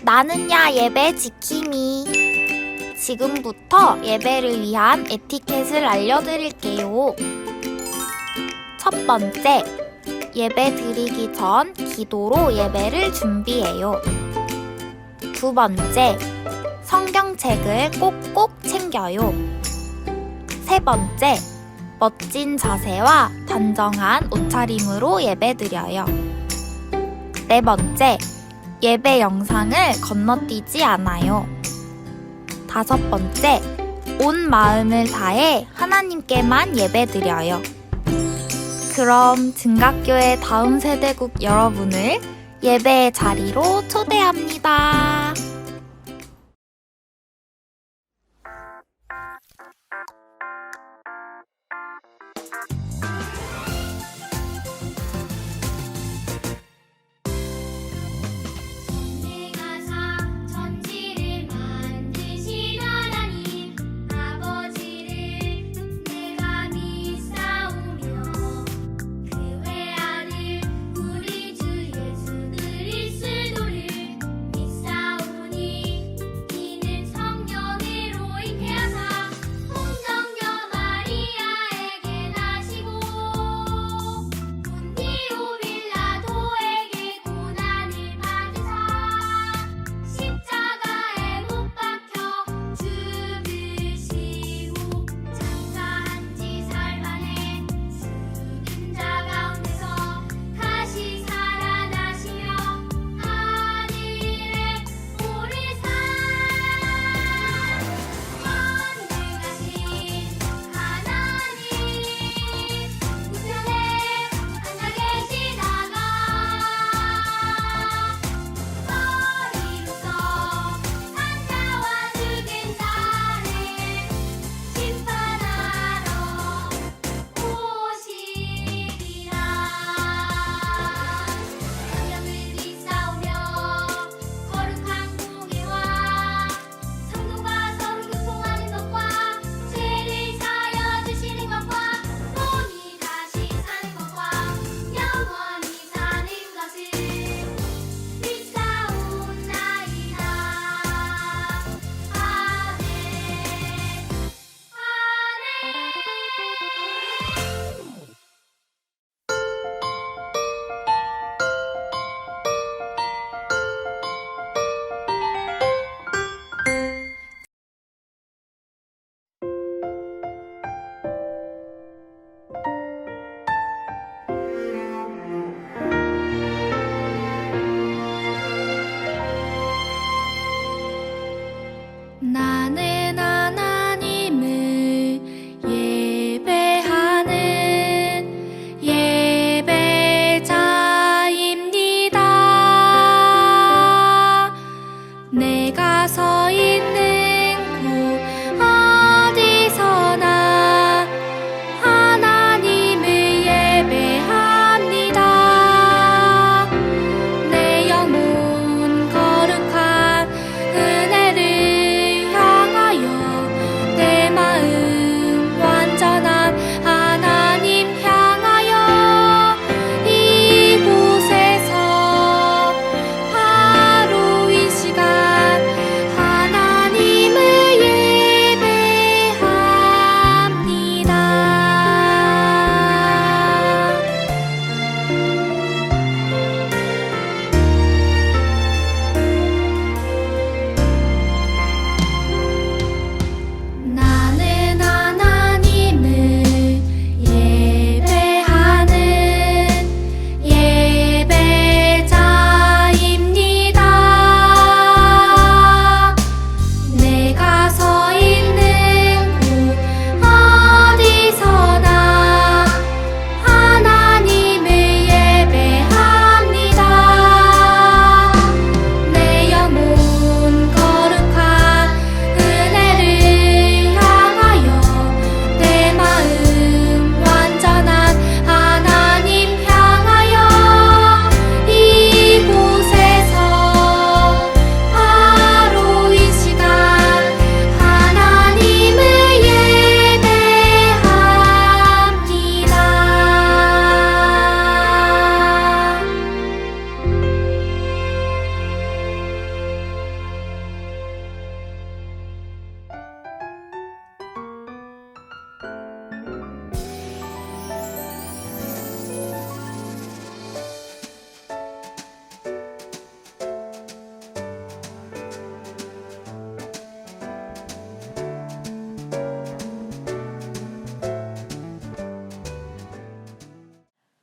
나는야 예배 지킴이. 지금부터 예배를 위한 에티켓을 알려드릴게요. 첫 번째, 예배 드리기 전 기도로 예배를 준비해요. 두 번째, 성경책을 꼭꼭 챙겨요. 세 번째, 멋진 자세와 단정한 옷차림으로 예배드려요. 네 번째, 예배 영상을 건너뛰지 않아요. 다섯 번째, 온 마음을 다해 하나님께만 예배드려요. 그럼 증각교회 다음 세대국 여러분을 예배의 자리로 초대합니다. 우리 주 예수 그리스도를 믿사오니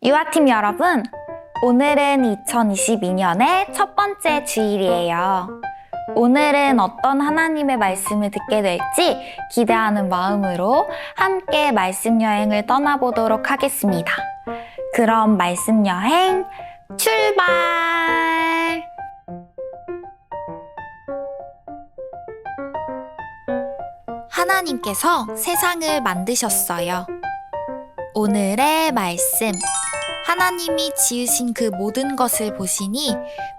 유아팀 여러분, 오늘은 2022년의 첫 번째 주일이에요. 오늘은 어떤 하나님의 말씀을 듣게 될지 기대하는 마음으로 함께 말씀 여행을 떠나보도록 하겠습니다. 그럼 말씀 여행 출발! 하나님께서 세상을 만드셨어요. 오늘의 말씀. 하나님이 지으신 그 모든 것을 보시니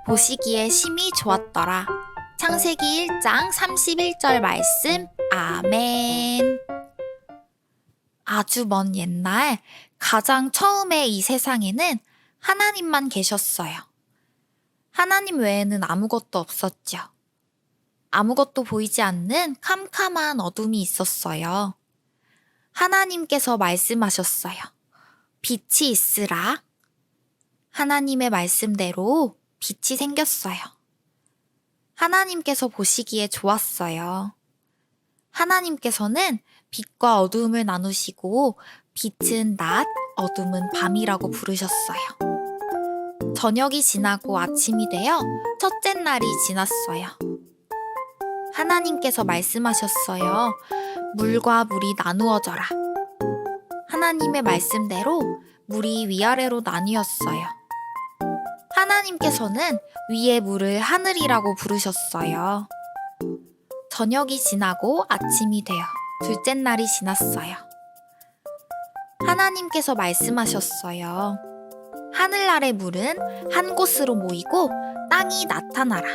보시기에 심히 좋았더라. 창세기 1장 31절 말씀. 아멘. 아주 먼 옛날 가장 처음에 이 세상에는 하나님만 계셨어요. 하나님 외에는 아무것도 없었죠. 아무것도 보이지 않는 캄캄한 어둠이 있었어요. 하나님께서 말씀하셨어요. 빛이 있으라. 하나님의 말씀대로 빛이 생겼어요. 하나님께서 보시기에 좋았어요. 하나님께서는 빛과 어두움을 나누시고 빛은 낮, 어둠은 밤이라고 부르셨어요. 저녁이 지나고 아침이 되어 첫째 날이 지났어요. 하나님께서 말씀하셨어요. 물과 물이 나누어져라. 하나님의 말씀대로 물이 위아래로 나뉘었어요. 하나님께서는 위의 물을 하늘이라고 부르셨어요. 저녁이 지나고 아침이 되어 둘째 날이 지났어요. 하나님께서 말씀하셨어요. 하늘 아래 물은 한 곳으로 모이고 땅이 나타나라.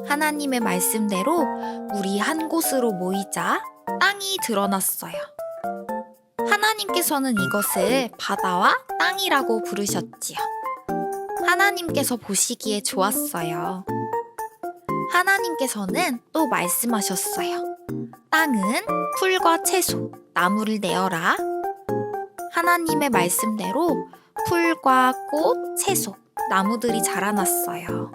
하나님의 말씀대로 물이 한 곳으로 모이자 땅이 드러났어요. 하나님께서는 이것을 바다와 땅이라고 부르셨지요. 하나님께서 보시기에 좋았어요. 하나님께서는 또 말씀하셨어요. 땅은 풀과 채소, 나무를 내어라. 하나님의 말씀대로 풀과 꽃, 채소, 나무들이 자라났어요.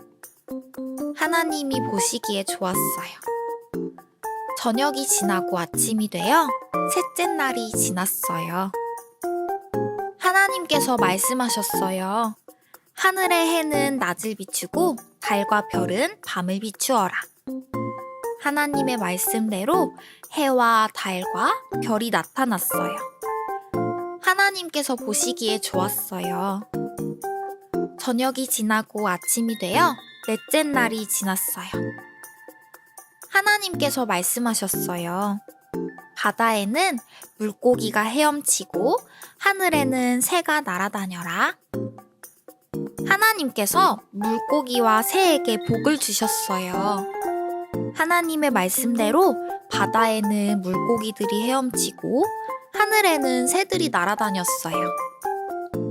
하나님이 보시기에 좋았어요. 저녁이 지나고 아침이 되어 셋째 날이 지났어요. 하나님께서 말씀하셨어요. 하늘의 해는 낮을 비추고 달과 별은 밤을 비추어라. 하나님의 말씀대로 해와 달과 별이 나타났어요. 하나님께서 보시기에 좋았어요. 저녁이 지나고 아침이 되어 넷째 날이 지났어요. 하나님께서 말씀하셨어요. 바다에는 물고기가 헤엄치고 하늘에는 새가 날아다녀라. 하나님께서 물고기와 새에게 복을 주셨어요. 하나님의 말씀대로 바다에는 물고기들이 헤엄치고 하늘에는 새들이 날아다녔어요.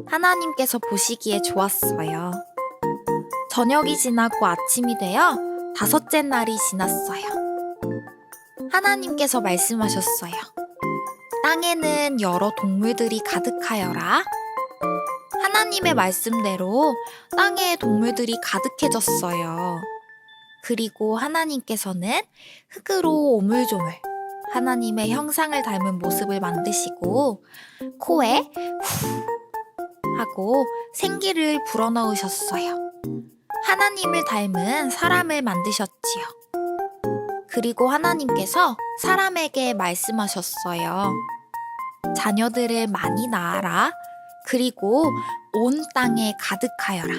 하나님께서 보시기에 좋았어요. 저녁이 지나고 아침이 되어 다섯째 날이 지났어요. 하나님께서 말씀하셨어요. 땅에는 여러 동물들이 가득하여라. 하나님의 말씀대로 땅에 동물들이 가득해졌어요. 그리고 하나님께서는 흙으로 오물조물 하나님의 형상을 닮은 모습을 만드시고 코에 후 하고 생기를 불어넣으셨어요. 하나님을 닮은 사람을 만드셨지요. 그리고 하나님께서 사람에게 말씀하셨어요. 자녀들을 많이 낳아라. 그리고 온 땅에 가득하여라.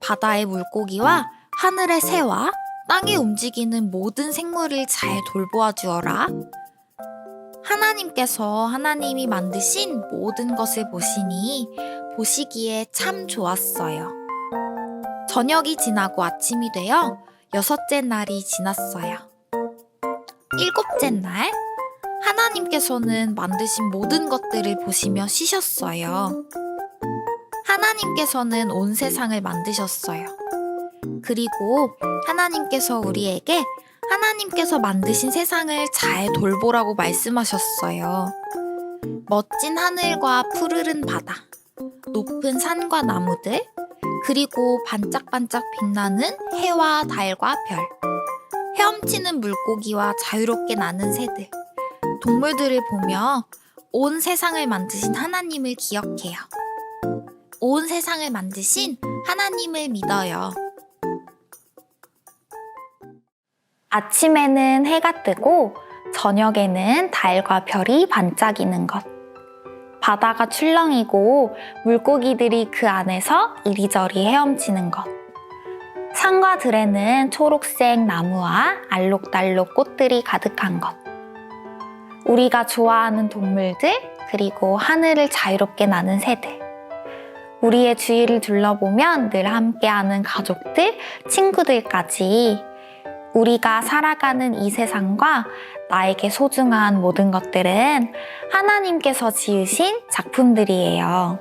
바다의 물고기와 하늘의 새와 땅에 움직이는 모든 생물을 잘 돌보아 주어라. 하나님께서 하나님이 만드신 모든 것을 보시니 보시기에 참 좋았어요. 저녁이 지나고 아침이 되어 여섯째 날이 지났어요. 일곱째 날, 하나님께서는 만드신 모든 것들을 보시며 쉬셨어요. 하나님께서는 온 세상을 만드셨어요. 그리고 하나님께서 우리에게 하나님께서 만드신 세상을 잘 돌보라고 말씀하셨어요. 멋진 하늘과 푸르른 바다, 높은 산과 나무들, 그리고 반짝반짝 빛나는 해와 달과 별, 헤엄치는 물고기와 자유롭게 나는 새들, 동물들을 보며 온 세상을 만드신 하나님을 기억해요. 온 세상을 만드신 하나님을 믿어요. 아침에는 해가 뜨고 저녁에는 달과 별이 반짝이는 것. 바다가 출렁이고 물고기들이 그 안에서 이리저리 헤엄치는 것. 산과 들에는 초록색 나무와 알록달록 꽃들이 가득한 것. 우리가 좋아하는 동물들, 그리고 하늘을 자유롭게 나는 새들. 우리의 주위를 둘러보면 늘 함께하는 가족들, 친구들까지 우리가 살아가는 이 세상과 나에게 소중한 모든 것들은 하나님께서 지으신 작품들이에요.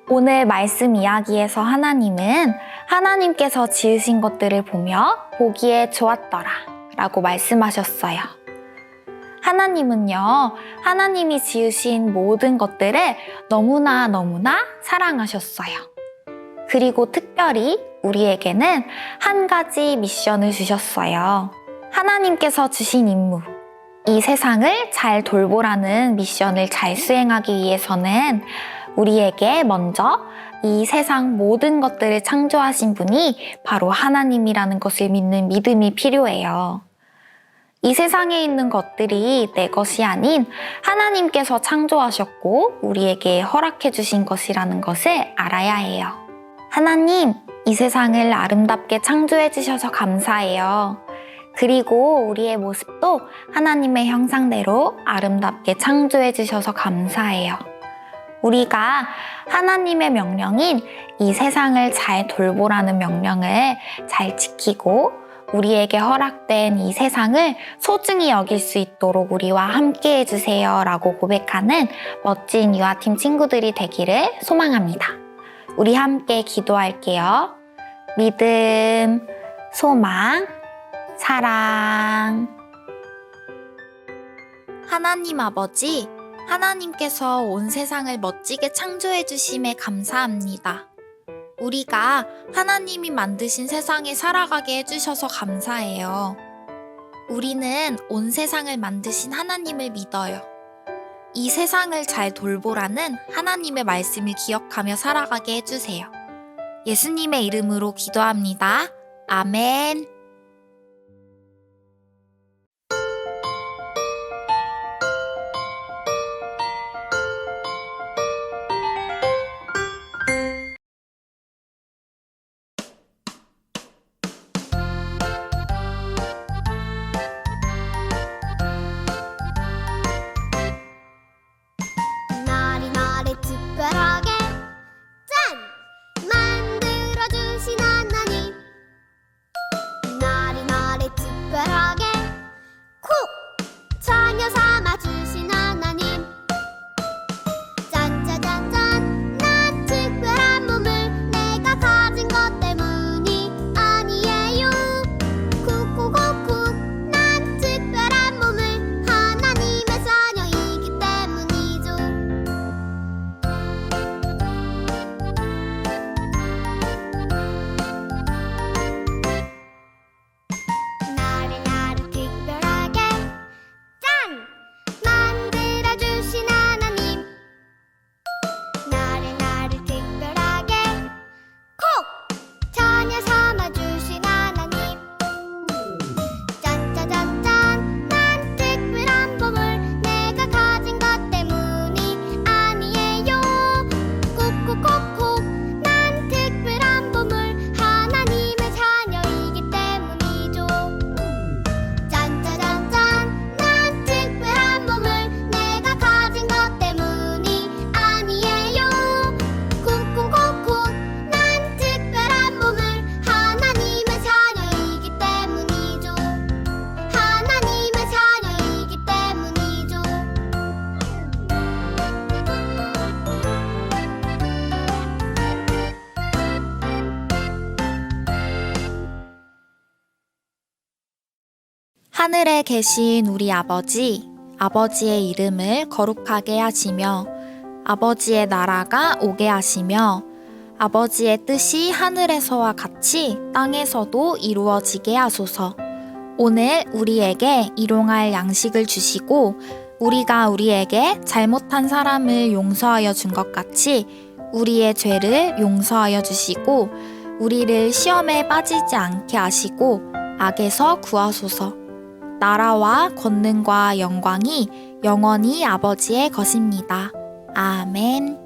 오늘 말씀 이야기에서 하나님은 하나님께서 지으신 것들을 보며 보기에 좋았더라 라고 말씀하셨어요. 하나님은요, 하나님이 지으신 모든 것들을 너무나 사랑하셨어요. 그리고 특별히 우리에게는 한 가지 미션을 주셨어요. 하나님께서 주신 임무, 이 세상을 잘 돌보라는 미션을 잘 수행하기 위해서는 우리에게 먼저 이 세상 모든 것들을 창조하신 분이 바로 하나님이라는 것을 믿는 믿음이 필요해요. 이 세상에 있는 것들이 내 것이 아닌 하나님께서 창조하셨고 우리에게 허락해 주신 것이라는 것을 알아야 해요. 하나님, 이 세상을 아름답게 창조해 주셔서 감사해요. 그리고 우리의 모습도 하나님의 형상대로 아름답게 창조해 주셔서 감사해요. 우리가 하나님의 명령인 이 세상을 잘 돌보라는 명령을 잘 지키고 우리에게 허락된 이 세상을 소중히 여길 수 있도록 우리와 함께 해주세요 라고 고백하는 멋진 유아팀 친구들이 되기를 소망합니다. 우리 함께 기도할게요. 믿음, 소망, 사랑. 하나님 아버지, 하나님께서 온 세상을 멋지게 창조해 주심에 감사합니다. 우리가 하나님이 만드신 세상에 살아가게 해주셔서 감사해요. 우리는 온 세상을 만드신 하나님을 믿어요. 이 세상을 잘 돌보라는 하나님의 말씀을 기억하며 살아가게 해주세요. 예수님의 이름으로 기도합니다. 아멘. 특별하게 짠! 만들어주신 하나님 나리나리 특별하게 콕! 자녀 삼아주신 하나님 짠짜잔짠 난 특별한 몸을 내가 가진 것 때문이 아니에요 콕콕콕콕 난 특별한 몸을 하나님의 자녀이기 때문이죠 나를 특별하게 짠! 만들어주신 하나님 나를 특별하게 콕! 자녀 삼아주신 하나님 짠짜잔짠 난 특별한 보물 내가 가진 것 때문이 아니에요 콕콕콕콕 난 특별한 보물 하나님의 자녀이기 때문이죠 짠짜잔짠 난 특별한 몸을 내가 가진 것 때문이 아니에요 쿵쿵쿵쿵 난 특별한 몸을 하나님의 자녀이기 때문이죠 하나님의 자녀이기 때문이죠 하늘에 계신 우리 아버지, 아버지의 이름을 거룩하게 하시며 아버지의 나라가 오게 하시며 아버지의 뜻이 하늘에서와 같이 땅에서도 이루어지게 하소서. 오늘 우리에게 일용할 양식을 주시고 우리가 우리에게 잘못한 사람을 용서하여 준 것 같이 우리의 죄를 용서하여 주시고 우리를 시험에 빠지지 않게 하시고 악에서 구하소서. 나라와 권능과 영광이 영원히 아버지의 것입니다. 아멘.